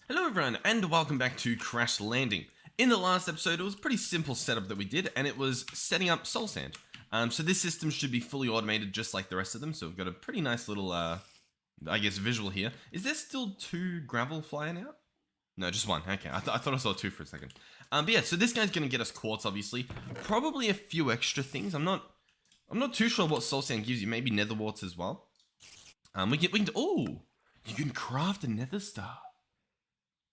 Hello everyone, and welcome back to Crash Landing. In the last episode, it was a pretty simple setup that we did, and it was setting up soul sand. So this system should be fully automated just like the rest of them, so we've got a pretty nice little, visual here. Is there still 2 gravel flying out? No, just 1. Okay, I thought I saw 2 for a second. But yeah, so this guy's gonna get us quartz, obviously. Probably a few extra things. I'm not too sure what soul sand gives you. Maybe nether warts as well. We can. Oh, you can craft a nether star.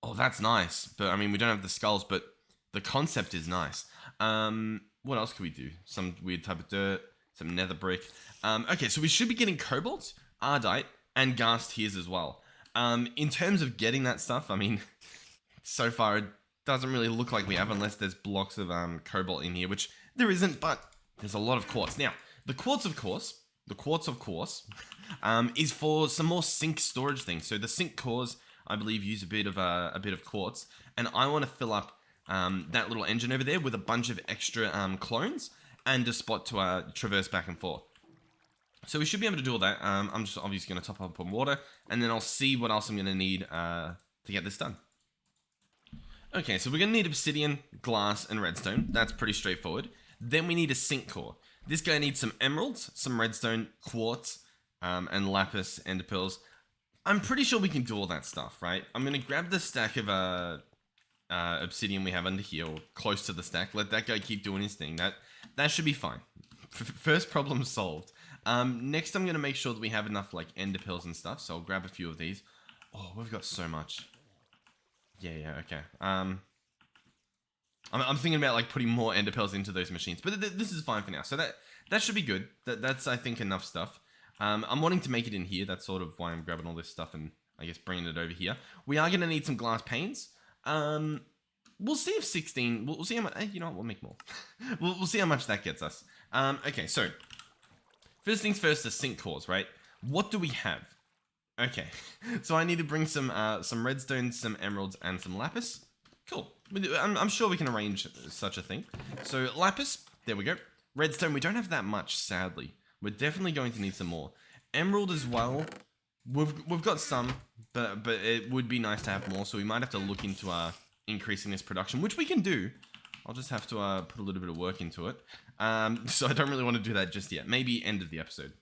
Oh, that's nice. But I mean, we don't have the skulls, but the concept is nice. What else could we do? Some weird type of dirt, some nether brick. Okay, so we should be getting cobalt, ardite, and ghast tears as well. In terms of getting that stuff, I mean, so far it doesn't really look like we have, unless there's blocks of cobalt in here, which there isn't, but there's a lot of quartz. Now, the quartz, of course, is for some more sink storage things. So the sink cores, I believe, use a bit of quartz, and I want to fill up that little engine over there with a bunch of extra clones and a spot to traverse back and forth. So we should be able to do all that. I'm just obviously going to top up on water, and then I'll see what else I'm going to need to get this done. Okay, so we're going to need obsidian, glass, and redstone. That's pretty straightforward. Then we need a sink core. This guy needs some emeralds, some redstone, quartz, and lapis, ender pearls. I'm pretty sure we can do all that stuff, right? I'm going to grab the stack of obsidian we have under here, or close to the stack. Let that guy keep doing his thing. That should be fine. First problem solved. Next, I'm going to make sure that we have enough like ender pearls and stuff, so I'll grab a few of these. Oh, we've got so much. Yeah, okay. I'm thinking about like putting more ender pearls into those machines, but this is fine for now. So that should be good. That's I think enough stuff. I'm wanting to make it in here. That's sort of why I'm grabbing all this stuff and I guess bringing it over here. We are going to need some glass panes. We'll see if 16. We'll see how much. You know what? We'll make more. we'll see how much that gets us. Okay, so first things first, the sink cores, right? What do we have? Okay, so I need to bring some redstone, some emeralds, and some lapis. Cool. I'm sure we can arrange such a thing. So lapis, there we go. Redstone, we don't have that much, sadly. We're definitely going to need some more. Emerald as well. We've got some, but it would be nice to have more. So we might have to look into increasing this production, which we can do. I'll just have to put a little bit of work into it. So I don't really want to do that just yet. Maybe end of the episode.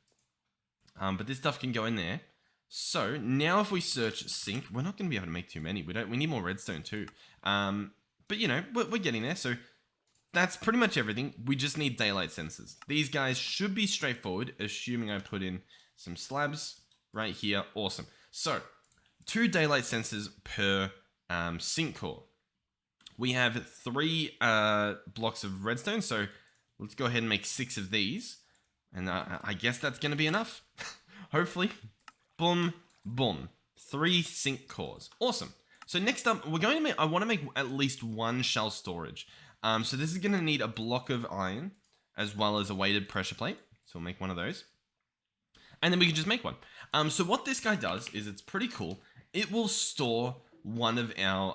But this stuff can go in there. So now if we search sink, we're not going to be able to make too many. We need more redstone too. But you know, we're getting there. So that's pretty much everything. We just need daylight sensors. These guys should be straightforward, assuming I put in some slabs right here. Awesome. So 2 daylight sensors per sink core. We have 3 blocks of redstone. So let's go ahead and make 6 of these. And I guess that's going to be enough. Hopefully. Boom, boom. 3 sink cores. Awesome. So next up, I want to make at least 1 shell storage. So this is going to need a block of iron as well as a weighted pressure plate. So we'll make one of those. And then we can just make one. So what this guy does is it's pretty cool. It will store one of our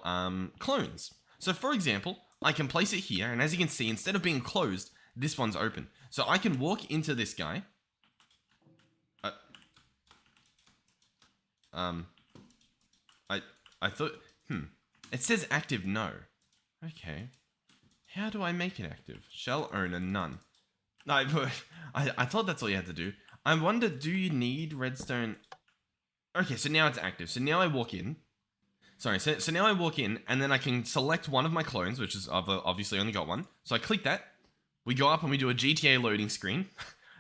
clones. So for example, I can place it here. And as you can see, instead of being closed, this one's open. So I can walk into this guy. I thought, it says active no. Okay. How do I make it active? Shell owner none. No, I thought that's all you had to do. I wonder, do you need redstone? Okay, so now it's active. So now I walk in. Sorry, so now I walk in, and then I can select one of my clones, which is I've obviously only got one. So I click that. We go up and we do a GTA loading screen.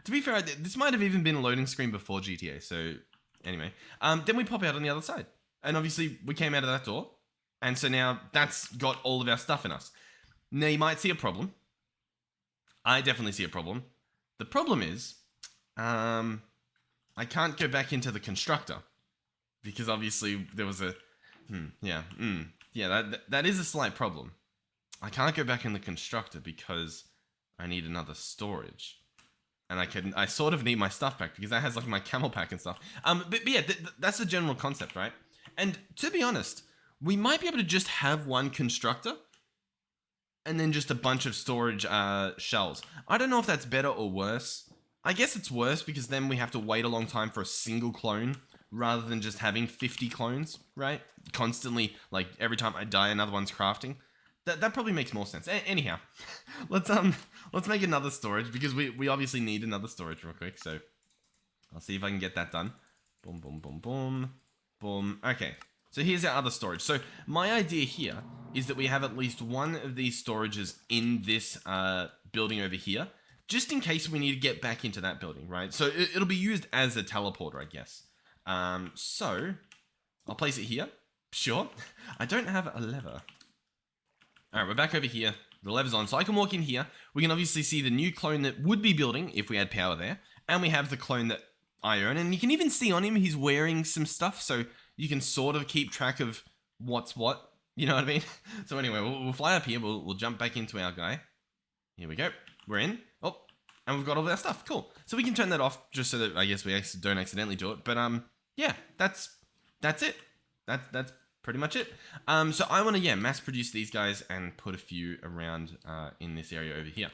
To be fair, this might have even been a loading screen before GTA, so anyway. Then we pop out on the other side. And obviously, we came out of that door. And so now that's got all of our stuff in us. Now, you might see a problem. I definitely see a problem. The problem is, I can't go back into the constructor. Because obviously, there was a... Yeah, that is a slight problem. I can't go back in the constructor because I need another storage. And I sort of need my stuff back because that has like my camel pack and stuff. But yeah, that's the general concept, right? And to be honest, we might be able to just have one constructor and then just a bunch of storage shells. I don't know if that's better or worse. I guess it's worse because then we have to wait a long time for a single clone rather than just having 50 clones, right? Constantly, like every time I die, another one's crafting. That probably makes more sense. Anyhow, let's make another storage because we obviously need another storage real quick. So I'll see if I can get that done. Boom, boom, boom, boom, boom. Okay, so here's our other storage. So my idea here is that we have at least one of these storages in this building over here, just in case we need to get back into that building, right? So it'll be used as a teleporter, I guess. So I'll place it here. Sure. I don't have a lever. All right, we're back over here. The lever's on, so I can walk in here. We can obviously see the new clone that would be building if we had power there. And we have the clone that I own. And you can even see on him, he's wearing some stuff. So you can sort of keep track of what's what. You know what I mean? So anyway, we'll fly up here. We'll jump back into our guy. Here we go. We're in. Oh, and we've got all of our stuff. Cool. So we can turn that off just so that I guess we don't accidentally do it. But yeah, that's it. That's pretty much it. So I want to, mass produce these guys and put a few around in this area over here.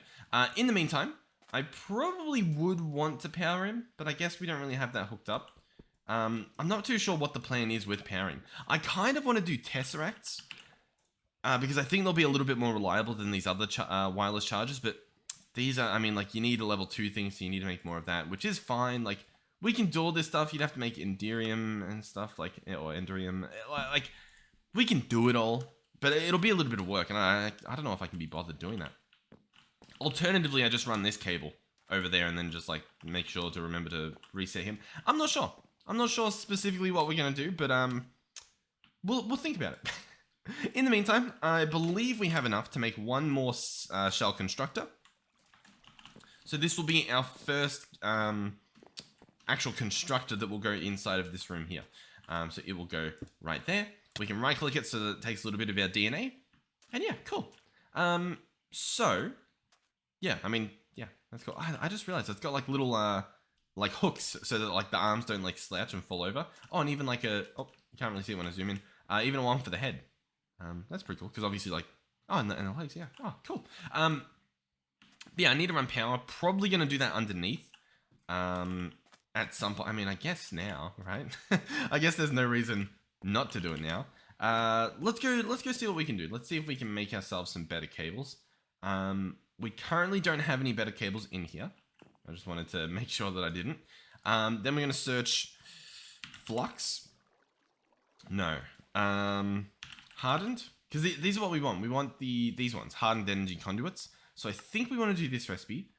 In the meantime, I probably would want to power him, but I guess we don't really have that hooked up. I'm not too sure what the plan is with powering. I kind of want to do tesseracts because I think they'll be a little bit more reliable than these other wireless chargers, but these are, I mean, like, you need a level 2 thing, so you need to make more of that, which is fine. Like, we can do all this stuff. You'd have to make Enderium and stuff, like, or Enderium. Like, we can do it all, but it'll be a little bit of work, and I don't know if I can be bothered doing that. Alternatively, I just run this cable over there and then just, like, make sure to remember to reset him. I'm not sure. I'm not sure specifically what we're going to do, but we'll think about it. In the meantime, I believe we have enough to make one more shell constructor. So this will be our first actual constructor that will go inside of this room here. So it will go right there. We can right click it so that it takes a little bit of our DNA. And yeah, cool. So, yeah, I mean, yeah, that's cool. I just realized it's got like little like hooks so that like the arms don't like slouch and fall over. Oh, and even like you can't really see it when I zoom in. Even one for the head. That's pretty cool because obviously like, oh, and the legs, yeah. Oh, cool. Yeah, I need to run power. Probably going to do that underneath. At some point, I mean, I guess now, right? I guess there's no reason not to do it now. Let's go see what we can do. Let's see if we can make ourselves some better cables. We currently don't have any better cables in here. I just wanted to make sure that I didn't. Then we're going to search flux. No. Hardened? Because these are what we want. We want these ones, hardened energy conduits. So I think we want to do this recipe.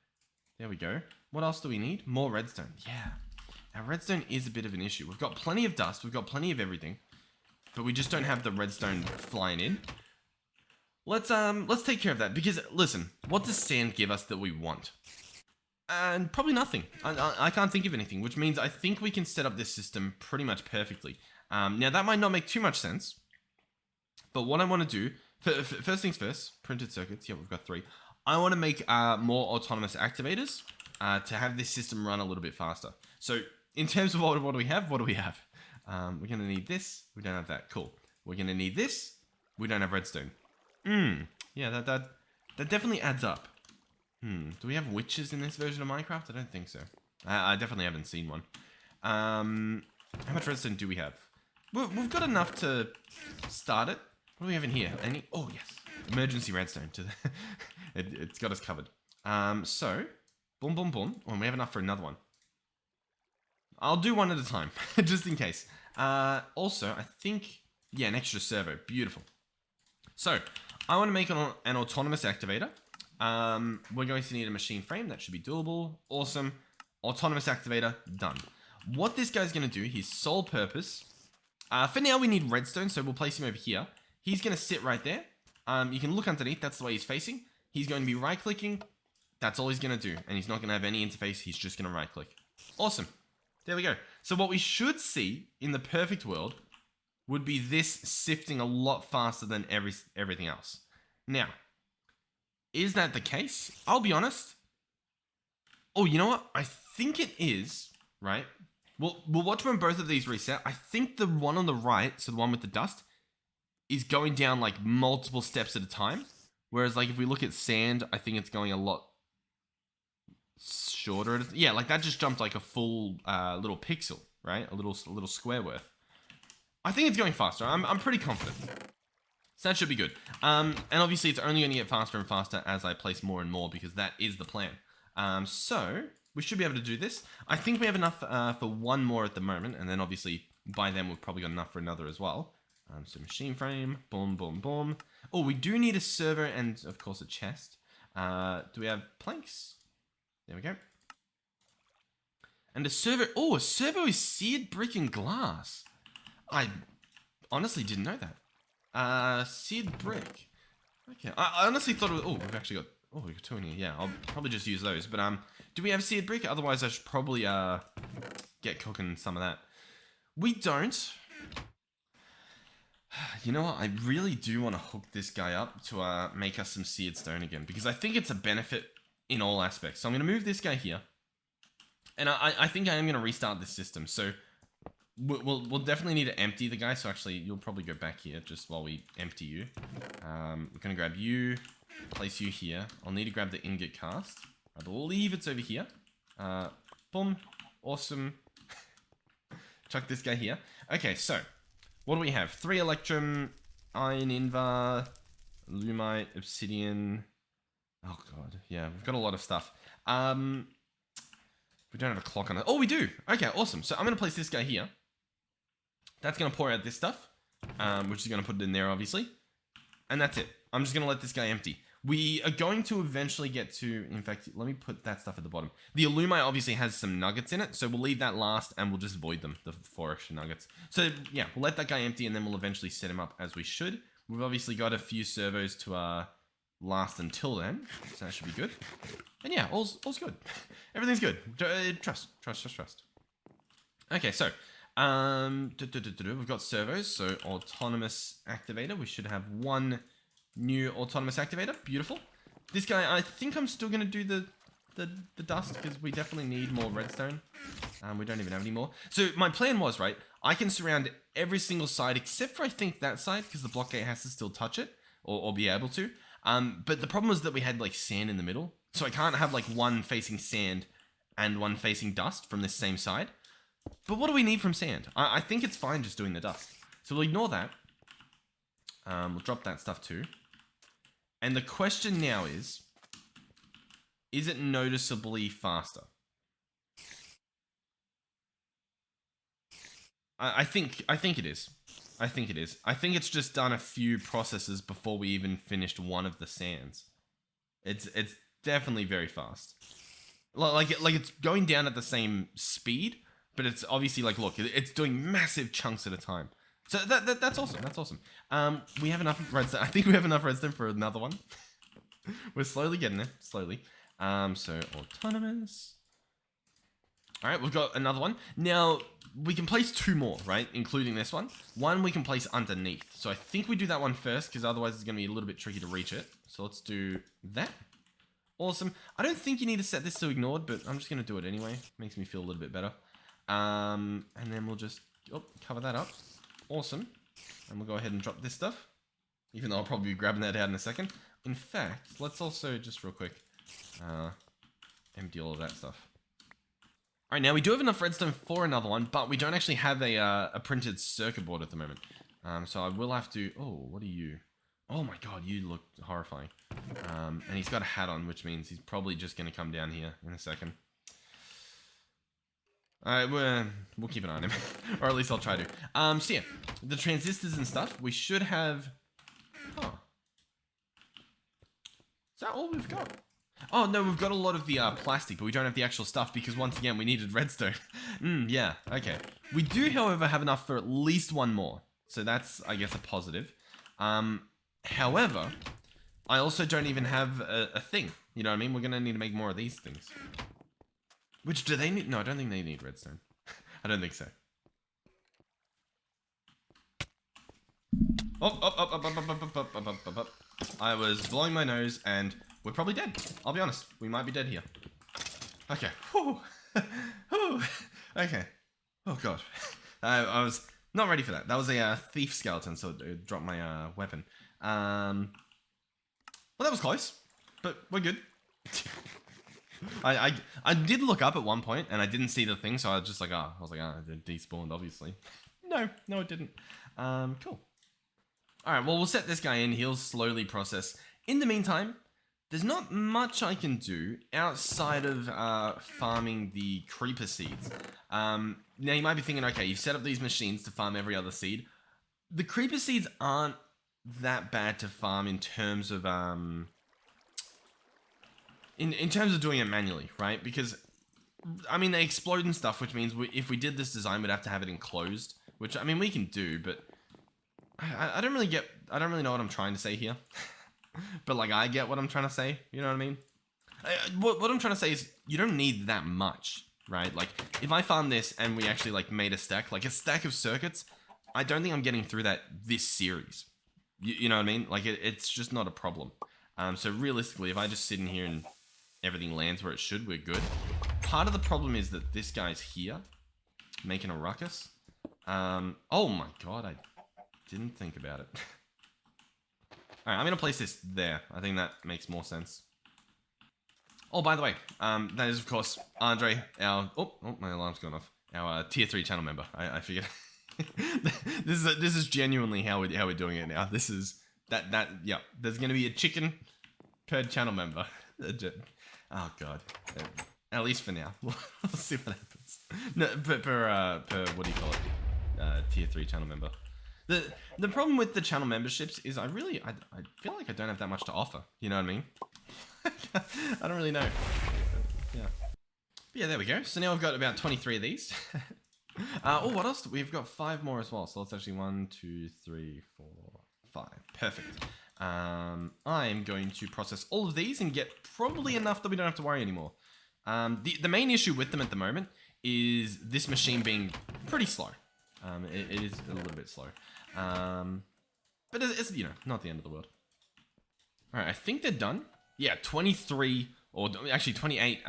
There we go. What else do we need? More redstone. Yeah. Our redstone is a bit of an issue. We've got plenty of dust. We've got plenty of everything. But we just don't have the redstone flying in. Let's take care of that. Because, listen, what does sand give us that we want? And probably nothing. I can't think of anything. Which means I think we can set up this system pretty much perfectly. Now, that might not make too much sense. But what I want to do... First things first. Printed circuits. Yeah, we've got 3. I want to make more autonomous activators to have this system run a little bit faster. So, in terms of what do we have? What do we have? We're going to need this. We don't have that. Cool. We're going to need this. We don't have redstone. Yeah, that definitely adds up. Do we have witches in this version of Minecraft? I don't think so. I definitely haven't seen one. How much redstone do we have? We've got enough to start it. What do we have in here? Oh, yes. Emergency redstone. It's got us covered. So, boom, boom, boom. Oh, and we have enough for another one. I'll do one at a time, just in case. Also, I think, yeah, an extra servo. Beautiful. So, I want to make an autonomous activator. We're going to need a machine frame. That should be doable. Awesome. Autonomous activator. Done. What this guy's going to do, his sole purpose... for now, we need redstone, so we'll place him over here. He's going to sit right there. You can look underneath. That's the way he's facing. He's going to be right-clicking. That's all he's going to do. And he's not going to have any interface. He's just going to right-click. Awesome. There we go. So what we should see in the perfect world would be this sifting a lot faster than everything else. Now, is that the case? I'll be honest. Oh, you know what? I think it is, right? We'll watch when both of these reset. I think the one on the right, so the one with the dust, is going down like multiple steps at a time. Whereas like if we look at sand, I think it's going a lot shorter. Yeah, like that just jumped like a full little pixel. right? A little square worth. I think it's going faster. I'm pretty confident. So that should be good. And obviously it's only going to get faster and faster as I place more and more because that is the plan. So we should be able to do this. I think we have enough for one more at the moment, and then obviously by then we've probably got enough for another as well. So machine frame, boom, boom, boom. Oh, we do need a server and of course a chest. Do we have planks? There we go. And a servo. Oh, a servo is seared brick and glass. I honestly didn't know that. Seared brick. Okay. I honestly thought it was. Oh, we've actually got. Oh, we've got 2 in here. Yeah, I'll probably just use those. But do we have seared brick? Otherwise, I should probably get cooking some of that. We don't. You know what? I really do want to hook this guy up to make us some seared stone again because I think it's a benefit in all aspects. So I'm going to move this guy here. And I think I am going to restart this system. So we'll definitely need to empty the guy. So actually, you'll probably go back here just while we empty you. We're going to grab you, place you here. I'll need to grab the ingot cast. I believe it's over here. Boom. Awesome. Chuck this guy here. Okay, so what do we have? 3 electrum, iron invar, lumite, obsidian. Oh god, yeah, we've got a lot of stuff. We don't have a clock on it. Oh, we do. Okay, awesome. So I'm going to place this guy here. That's going to pour out this stuff, which is going to put it in there, obviously. And that's it. I'm just going to let this guy empty. We are going to eventually get to... In fact, let me put that stuff at the bottom. The alumite obviously has some nuggets in it, so we'll leave that last and we'll just void them, the 4 extra nuggets. So, yeah, we'll let that guy empty and then we'll eventually set him up as we should. We've obviously got a few servos to last until then, so that should be good. And yeah, all's good. Everything's good. Trust. Okay, so we've got servos, so autonomous activator. We should have 1 new autonomous activator. Beautiful. This guy, I think I'm still gonna do the dust because we definitely need more redstone. We don't even have any more. So my plan was, right, I can surround every single side except for I think that side because the block gate has to still touch it or be able to. But the problem was that we had like sand in the middle. So I can't have like 1 facing sand and 1 facing dust from this same side. But what do we need from sand? I think it's fine just doing the dust. So we'll ignore that. We'll drop that stuff too. And the question now is it noticeably faster? I think it is. I think it is. I think it's just done a few processes before we even finished one of the sands. It's definitely very fast. Like it's going down at the same speed, but it's obviously like, look, it's doing massive chunks at a time. So that's awesome. That's awesome. We have enough redstone. I think we have enough redstone for another one. We're slowly getting there. Slowly. So autonomous. All right, we've got another one. Now, we can place 2 more, right? Including this one. 1 we can place underneath. So I think we do that one first, because otherwise it's going to be a little bit tricky to reach it. So let's do that. Awesome. I don't think you need to set this to ignored, but I'm just going to do it anyway. Makes me feel a little bit better. And then we'll just cover that up. Awesome. And we'll go ahead and drop this stuff. Even though I'll probably be grabbing that out in a second. In fact, let's also just real quick empty all of that stuff. All right, now we do have enough redstone for another one, but we don't actually have a printed circuit board at the moment. So I will have to... Oh, what are you? Oh my god, you look horrifying. And he's got a hat on, which means he's probably just going to come down here in a second. Alright, we'll keep an eye on him. Or at least I'll try to. So yeah, the transistors and stuff, we should have... Huh. Is that all we've got? Oh, no, we've got a lot of the plastic, but we don't have the actual stuff because, once again, we needed redstone. Yeah, okay. We do, however, have enough for at least 1 more. So that's, I guess, a positive. However, I also don't even have a thing. You know what I mean? We're going to need to make more of these things. Which, do they need? No, I don't think they need redstone. I don't think so. Up. I was blowing my nose and we're probably dead. I'll be honest. We might be dead here. Okay. Whew. Okay. Oh god. I was not ready for that. That was a thief skeleton, so it dropped my weapon. Well, that was close, but we're good. I did look up at one point and I didn't see the thing, so I was just like, it despawned, obviously. No, it didn't. Cool. All right, well, we'll set this guy in. He'll slowly process. In the meantime, there's not much I can do outside of farming the creeper seeds. Now, you might be thinking, okay, you've set up these machines to farm every other seed. The creeper seeds aren't that bad to farm in terms of in terms of doing it manually, right? Because, I mean, they explode and stuff, which means if we did this design, we'd have to have it enclosed, which, I mean, we can do, but I don't really know what I'm trying to say here. But, like, I get what I'm trying to say, you know what I mean? What I'm trying to say is, you don't need that much, right? Like, if I farm this and we actually, like, made a stack of circuits, I don't think I'm getting through that this series. You know what I mean? Like, it's just not a problem. So realistically, if I just sit in here and everything lands where it should, we're good. Part of the problem is that this guy's here, making a ruckus. Oh my god, I didn't think about it. Alright, I'm going to place this there. I think that makes more sense. Oh, by the way, that is, of course, Andre, our... Oh, my alarm's gone off. Our tier 3 channel member. I figured... this is genuinely how we're doing it now. This is... Yeah, there's going to be a chicken per channel member. Oh, God. At least for now. We'll see what happens. No, per what do you call it? Tier 3 channel member. The problem with the channel memberships is I feel like I don't have that much to offer. You know what I mean? I don't really know. Yeah. But yeah, there we go. So now we've got about 23 of these. Oh, what else? We've got 5 more as well. So that's actually 1, 2, 3, 4, 5. Perfect. I'm going to process all of these and get probably enough that we don't have to worry anymore. The main issue with them at the moment is this machine being pretty slow. It is a little bit slow. But it's, you know, not the end of the world. Alright, I think they're done. Yeah, 23, or actually 28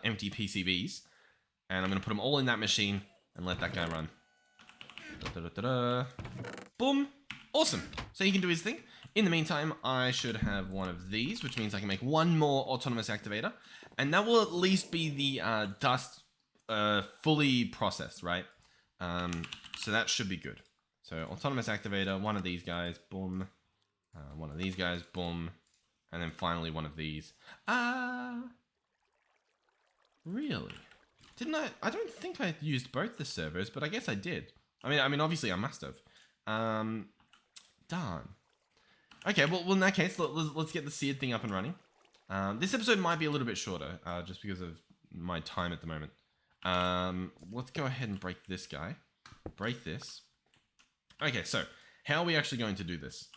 empty PCBs. And I'm going to put them all in that machine and let that guy run. Boom. Awesome. So he can do his thing. In the meantime, I should have one of these, which means I can make one more autonomous activator. And that will at least be the dust fully processed, right? So that should be good. So autonomous activator, one of these guys, boom. One of these guys, boom. And then finally one of these. Really? Didn't I? I don't think I used both the servos, but I guess I did. I mean, obviously I must have. Darn. Okay, well, in that case, let's get the seared thing up and running. This episode might be a little bit shorter, just because of my time at the moment. Let's go ahead and break this guy. Break this. Okay, so how are we actually going to do this?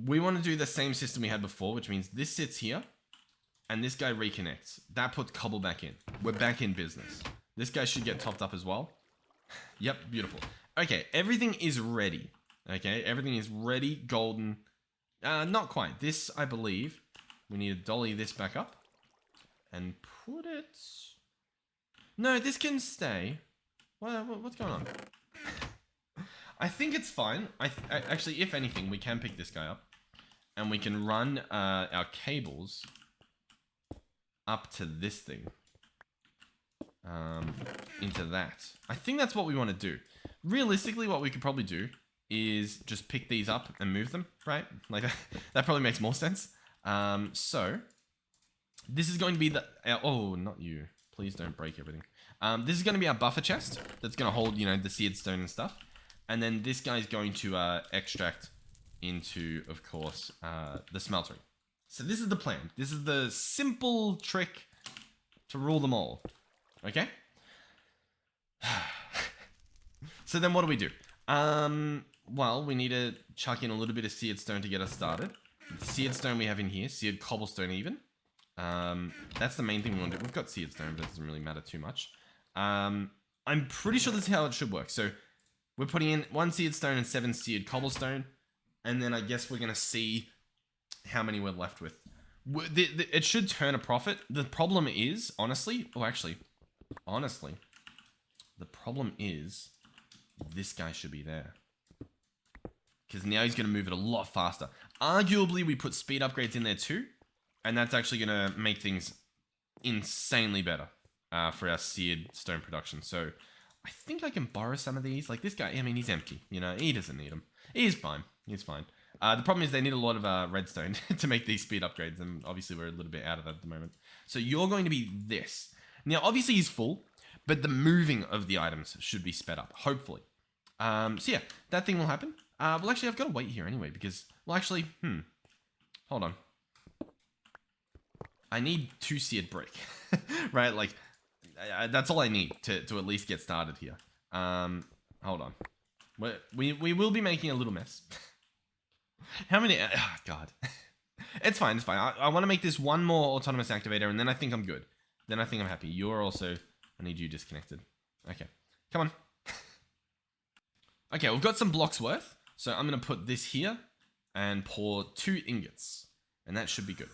We want to do the same system we had before, which means this sits here, and this guy reconnects. That puts cobble back in. We're back in business. This guy should get topped up as well. Yep, beautiful. Okay, everything is ready. Okay, everything is ready, golden. Not quite. This, I believe, we need to dolly this back up and put it... No, this can stay. What's going on? I think it's fine. Actually, if anything, we can pick this guy up and we can run our cables up to this thing. Into that. I think that's what we want to do. Realistically, what we could probably do is just pick these up and move them, right? Like, that probably makes more sense. So, this is going to be the... oh, not you. Please don't break everything. This is going to be our buffer chest that's going to hold, you know, the seared stone and stuff. And then this guy's going to extract into, of course, the smeltery. So this is the plan. This is the simple trick to rule them all. Okay? So then what do? Well, we need to chuck in a little bit of seared stone to get us started. The seared stone we have in here, seared cobblestone even. That's the main thing we want to do. We've got seared stone, but it doesn't really matter too much. I'm pretty sure this is how it should work. So we're putting in 1 seared stone and 7 seared cobblestone. And then I guess we're going to see how many we're left with. It should turn a profit. The problem is, honestly, the problem is this guy should be there. Because now he's going to move it a lot faster. Arguably, we put speed upgrades in there too. And that's actually going to make things insanely better for our seared stone production. So I think I can borrow some of these. Like this guy, I mean, he's empty. You know, he doesn't need them. He's fine. He's fine. The problem is they need a lot of redstone to make these speed upgrades, and obviously we're a little bit out of that at the moment. So you're going to be this. Now, obviously he's full, but the moving of the items should be sped up, hopefully. So yeah, that thing will happen. Well, actually, I've got to wait here anyway because, well, actually, hold on. I need 2 seared brick, right? Like, that's all I need to at least get started here. Hold on. We will be making a little mess. How many? Oh, God. It's fine, it's fine. I want to make this one more autonomous activator, and then I think I'm good. Then I think I'm happy. You're also... I need you disconnected. Okay. Come on. Okay, we've got some blocks worth. So I'm going to put this here and pour 2 ingots. And that should be good.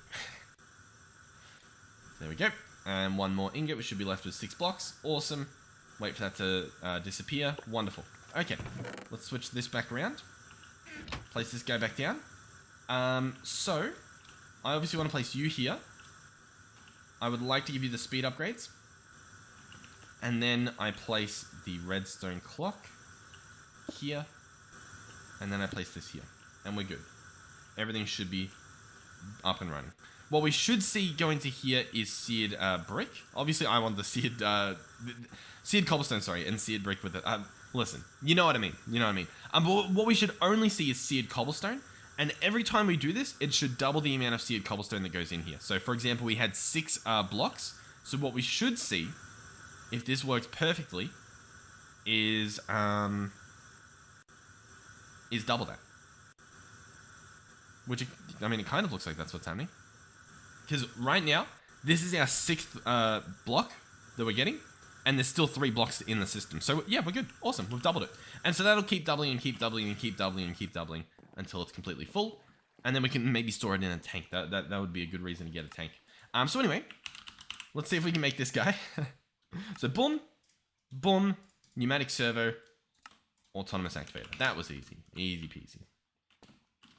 There we go. And 1 more ingot. We should be left with 6 blocks. Awesome. Wait for that to disappear. Wonderful. Okay. Let's switch this back around. Place this guy back down. So, I obviously want to place you here. I would like to give you the speed upgrades. And then I place the redstone clock here. And then I place this here. And we're good. Everything should be up and running. What we should see going to here is seared brick. Obviously, I want the seared... seared cobblestone, sorry, and seared brick with it. Listen, you know what I mean. You know what I mean. But what we should only see is seared cobblestone. And every time we do this, it should double the amount of seared cobblestone that goes in here. So, for example, we had 6 blocks. So what we should see, if this works perfectly, is double that. Which, I mean, it kind of looks like that's what's happening. Because right now, this is our 6th block that we're getting. And there's still 3 blocks in the system. So, yeah, we're good. Awesome. We've doubled it. And so that'll keep doubling and keep doubling and keep doubling and keep doubling until it's completely full. And then we can maybe store it in a tank. That would be a good reason to get a tank. So anyway, let's see if we can make this guy. So, boom, boom, pneumatic servo, autonomous activator. That was easy. Easy peasy.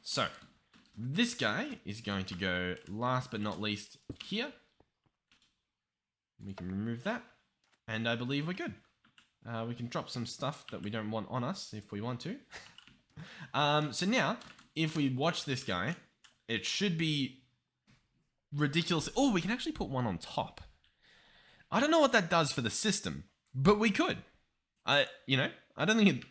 So, this guy is going to go last but not least here. We can remove that. And I believe we're good. We can drop some stuff that we don't want on us if we want to. So now, if we watch this guy, it should be ridiculous. Oh, we can actually put one on top. I don't know what that does for the system, but we could. I don't think it...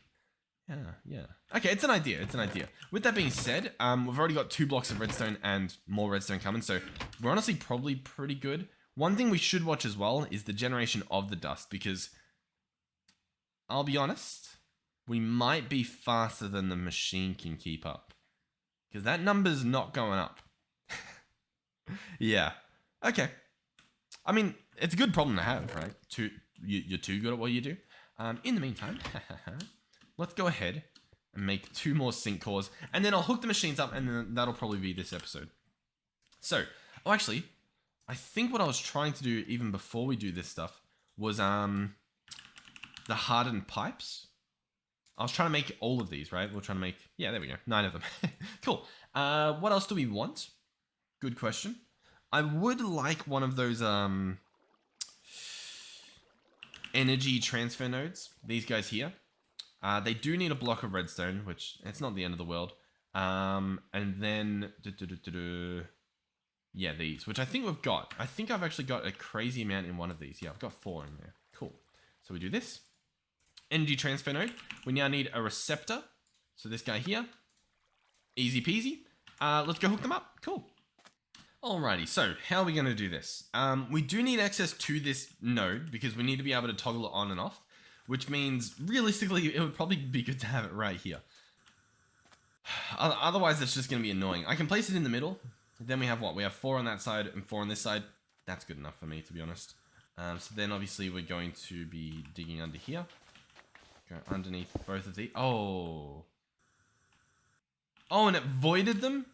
Yeah. Okay, it's an idea. It's an idea. With that being said, we've already got 2 blocks of redstone and more redstone coming, so we're honestly probably pretty good. One thing we should watch as well is the generation of the dust, because I'll be honest, we might be faster than the machine can keep up. Because that number's not going up. Yeah. Okay. I mean, it's a good problem to have, right? You're too good at what you do. In the meantime, let's go ahead and make 2 more sink cores, and then I'll hook the machines up, and then that'll probably be this episode. So, actually... I think what I was trying to do even before we do this stuff was the hardened pipes. I was trying to make all of these, right? We're trying to make... Yeah, there we go. 9 of them. Cool. What else do we want? Good question. I would like one of those energy transfer nodes. These guys here. They do need a block of redstone, which it's not the end of the world. And then... Yeah, these, which I think we've got. I think I've actually got a crazy amount in one of these. Yeah, I've got 4 in there. Cool. So we do this. Energy transfer node. We now need a receptor. So this guy here. Easy peasy. Let's go hook them up. Cool. Alrighty, so how are we going to do this? We do need access to this node because we need to be able to toggle it on and off, which means realistically it would probably be good to have it right here. Otherwise, it's just going to be annoying. I can place it in the middle. Then we have what? We have 4 on that side and 4 on this side. That's good enough for me, to be honest. So then obviously we're going to be digging under here. Go underneath both of these. Oh. Oh, and it voided them?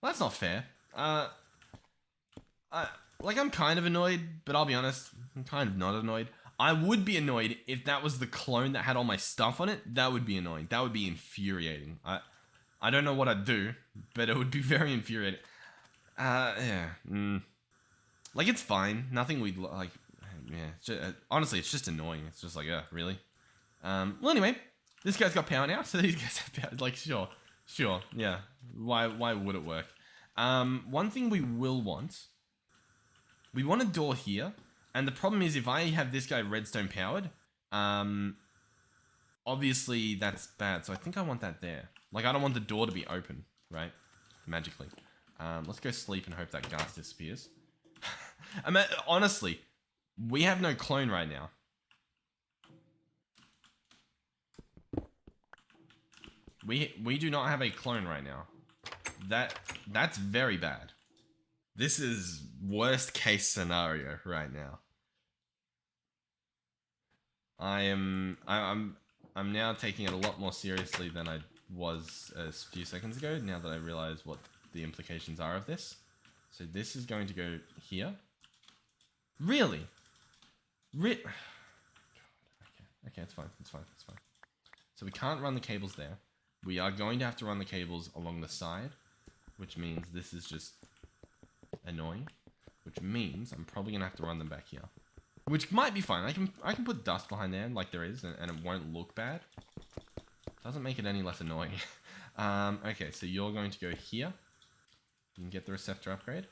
Well, that's not fair. I'm kind of annoyed, but I'll be honest, I'm kind of not annoyed. I would be annoyed if that was the clone that had all my stuff on it. That would be annoying. That would be infuriating. I don't know what I'd do, but it would be very infuriating. Yeah. Like, it's fine. Nothing we'd like. Yeah. It's just, honestly, it's just annoying. It's just like, really? Well, anyway, this guy's got power now, so these guys have power. Like, sure, yeah. Why would it work? One thing we will want. We want a door here, and the problem is if I have this guy redstone powered, obviously that's bad. So I think I want that there. Like, I don't want the door to be open, right? Magically. Let's go sleep and hope that gas disappears. Honestly, we have no clone right now. We do not have a clone right now. That's very bad. This is worst case scenario right now. I'm now taking it a lot more seriously than I was a few seconds ago, now that I realize what the implications are of this. So this is going to go here. Really? Okay, it's fine. So we can't run the cables there. We are going to have to run the cables along the side, which means this is just annoying, which means I'm probably gonna have to run them back here, which might be fine. I can put dust behind there like there is, and it won't look bad. Doesn't make it any less annoying. Okay, so you're going to go here. You can get the receptor upgrade.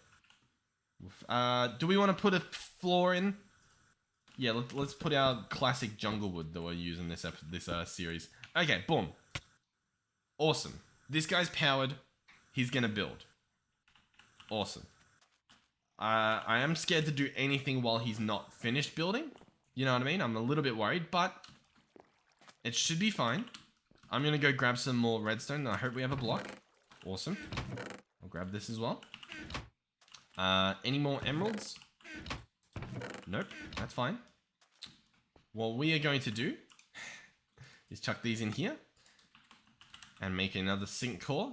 Do we want to put a floor in? Yeah, let's put our classic jungle wood that we're using this series. Okay, boom. Awesome. This guy's powered. He's gonna build. Awesome. I am scared to do anything while he's not finished building. You know what I mean? I'm a little bit worried, but it should be fine. I'm gonna go grab some more redstone, and I hope we have a block. Awesome. I'll grab this as well. Any more emeralds? Nope, that's fine. What we are going to do is chuck these in here and make another sink core.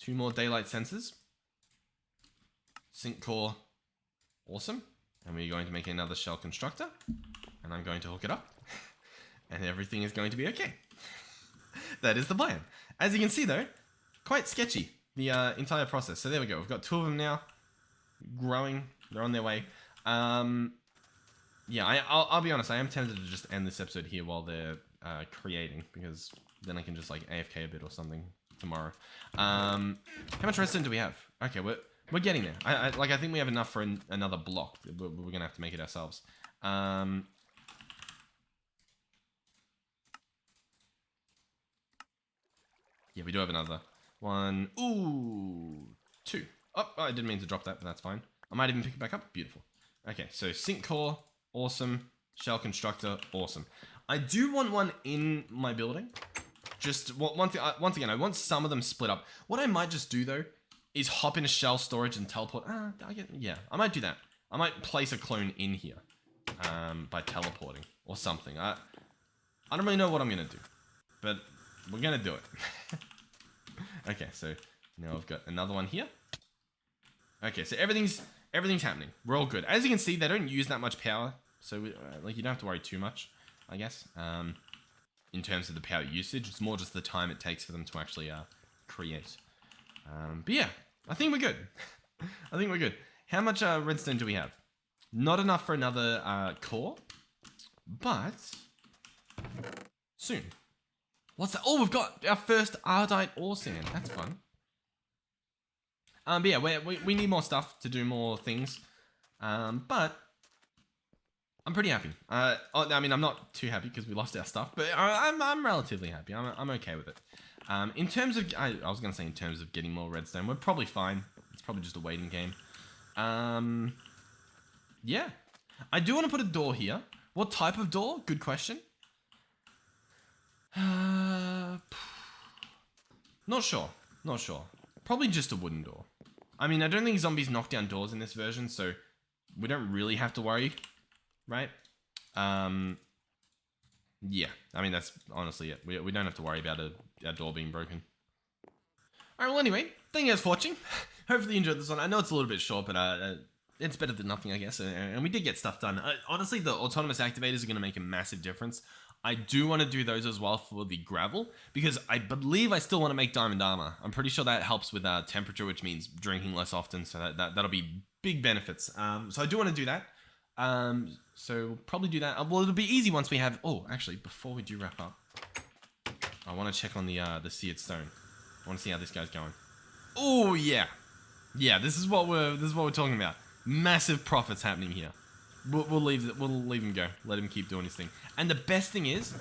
2 more daylight sensors. Sink core. Awesome. And we're going to make another shell constructor. And I'm going to hook it up. And everything is going to be okay. That is the plan. As you can see though, quite sketchy, the entire process. So there we go. We've got 2 of them now. Growing. They're on their way. Yeah, I'll be honest. I am tempted to just end this episode here while they're creating. Because then I can just like AFK a bit or something tomorrow. How much redstone do we have? Okay, we're getting there. I think we have enough for another block. We're going to have to make it ourselves. Yeah, we do have another 1. Ooh, 2. Oh, I didn't mean to drop that, but that's fine. I might even pick it back up. Beautiful. Okay, so sink core, awesome. Shell constructor, awesome. I do want one in my building. Just once again, I want some of them split up. What I might just do though is hop into shell storage and teleport. Yeah, I might do that. I might place a clone in here by teleporting or something. I don't really know what I'm gonna do, but we're gonna do it. Okay, so now I've got another one here. Okay, so everything's happening. We're all good. As you can see, they don't use that much power, so like you don't have to worry too much, I guess. In terms of the power usage, it's more just the time it takes for them to actually create. But yeah, I think we're good. I think we're good. How much redstone do we have? Not enough for another core, but soon. What's that? Oh, we've got our first Ardite ore sand. That's fun. But yeah, we need more stuff to do more things. But I'm pretty happy. I mean, I'm not too happy because we lost our stuff, but I'm relatively happy. I'm okay with it. In terms of, I was gonna say in terms of getting more redstone, we're probably fine. It's probably just a waiting game. Yeah, I do want to put a door here. What type of door? Good question. Not sure. Probably just a wooden door. I mean, I don't think zombies knock down doors in this version, so we don't really have to worry, right? Yeah, I mean, that's honestly it. We don't have to worry about our door being broken. Alright, well anyway, thank you guys for watching. Hopefully you enjoyed this one. I know it's a little bit short, but it's better than nothing, I guess. And we did get stuff done. Honestly, the autonomous activators are going to make a massive difference. I do want to do those as well for the gravel, because I believe I still want to make diamond armor. I'm pretty sure that helps with temperature, which means drinking less often. So that'll be big benefits. So I do want to do that. So we'll probably do that. Well, it'll be easy once we have... Oh, actually, before we do wrap up, I want to check on the seared stone. I want to see how this guy's going. Oh, yeah. Yeah, this is what we're talking about. Massive profits happening here. We'll leave him go. Let him keep doing his thing. And the best thing is,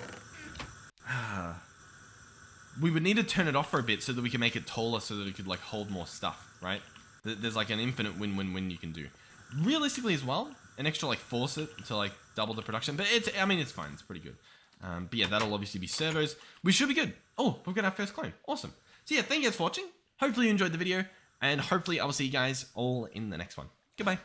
we would need to turn it off for a bit so that we can make it taller, so that it could like hold more stuff, right? There's like an infinite win you can do. Realistically as well, an extra like force it to like double the production, but it's fine. It's pretty good. But yeah, that'll obviously be servos. We should be good. Oh, we've got our first clone. Awesome. So yeah, thank you guys for watching. Hopefully you enjoyed the video, and hopefully I will see you guys all in the next one. Goodbye.